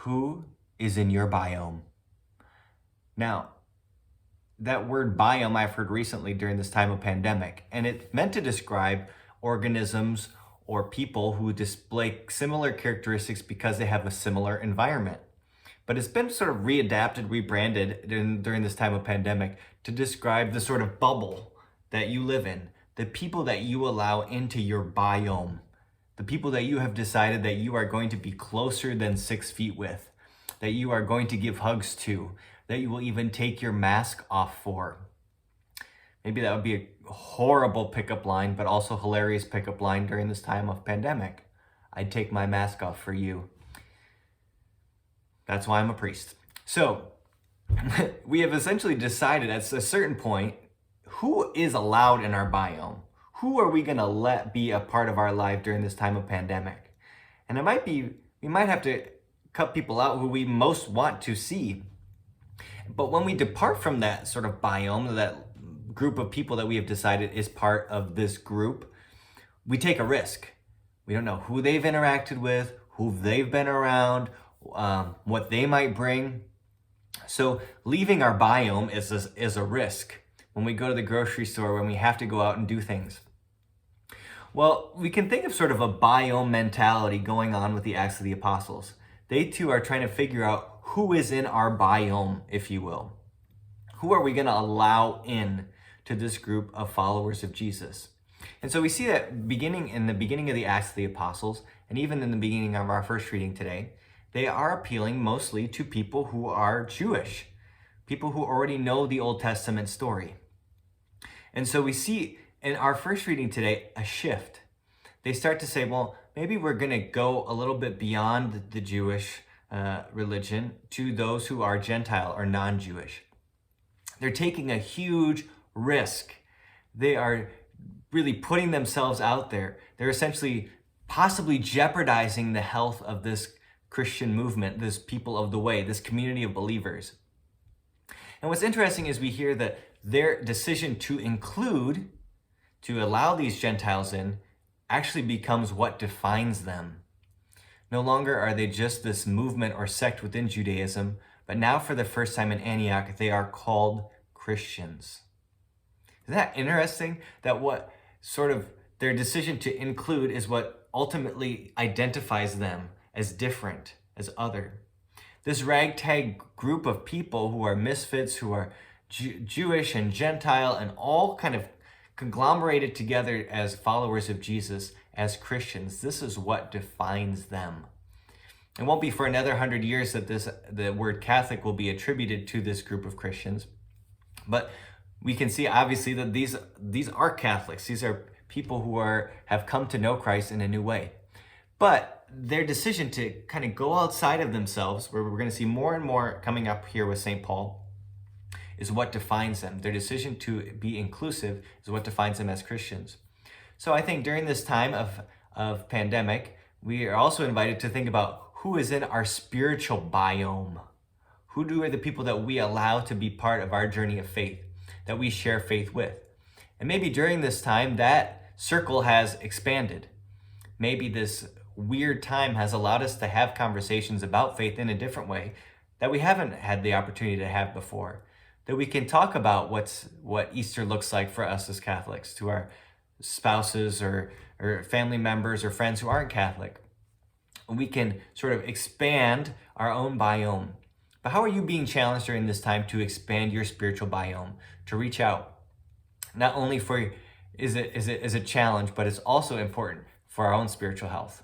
Who is in your biome? Now, that word biome I've heard recently during this time of pandemic, and it's meant to describe organisms or people who display similar characteristics because they have a similar environment. But it's been sort of readapted, rebranded during this time of pandemic to describe the sort of bubble that you live in, the people that you allow into your biome, the people that you have decided that you are going to be closer than 6 feet with, that you are going to give hugs to, that you will even take your mask off for. Maybe that would be a horrible pickup line, but also hilarious pickup line during this time of pandemic. I'd take my mask off for you. That's why I'm a priest. So we have essentially decided at a certain point, who is allowed in our biome? Who are we gonna let be a part of our life during this time of pandemic? And we might have to cut people out who we most want to see. But when we depart from that sort of biome, that group of people that we have decided is part of this group, we take a risk. We don't know who they've interacted with, who they've been around, what they might bring. So leaving our biome is a risk when we go to the grocery store, when we have to go out and do things. Well, we can think of sort of a biome mentality going on with the Acts of the Apostles. They too are trying to figure out who is in our biome, if you will. Who are we going to allow in to this group of followers of Jesus? And so we see that in the beginning of the Acts of the Apostles, and even in the beginning of our first reading today, they are appealing mostly to people who are Jewish, people who already know the Old Testament story. And so we see in our first reading today a shift. They start to say, well, maybe we're going to go a little bit beyond the Jewish religion to those who are Gentile or non-Jewish. They're taking a huge risk. They are really putting themselves out there. They're essentially possibly jeopardizing the health of this Christian movement, this people of the way, this community of believers. And what's interesting is we hear that their decision to include, to allow these Gentiles in, actually becomes what defines them. No longer are they just this movement or sect within Judaism, but now for the first time in Antioch, they are called Christians. Isn't that interesting? That what sort of their decision to include is what ultimately identifies them as different, as other. This ragtag group of people who are misfits, who are Jewish and Gentile and all kind of conglomerated together as followers of Jesus, as Christians, this is what defines them. It won't be for another 100 years that the word Catholic will be attributed to this group of Christians. But we can see obviously that these are Catholics. These are people who have come to know Christ in a new way. But their decision to kind of go outside of themselves, where we're going to see more and more coming up here with St. Paul, is what defines them. Their decision to be inclusive is what defines them as Christians. So I think during this time of pandemic, we are also invited to think about who is in our spiritual biome. Who are the people that we allow to be part of our journey of faith, that we share faith with? And maybe during this time, that circle has expanded. Maybe this weird time has allowed us to have conversations about faith in a different way that we haven't had the opportunity to have before. That we can talk about what Easter looks like for us as Catholics, to our spouses or family members or friends who aren't Catholic. We can sort of expand our own biome. But how are you being challenged during this time to expand your spiritual biome, to reach out? Not only is it a challenge, but it's also important for our own spiritual health.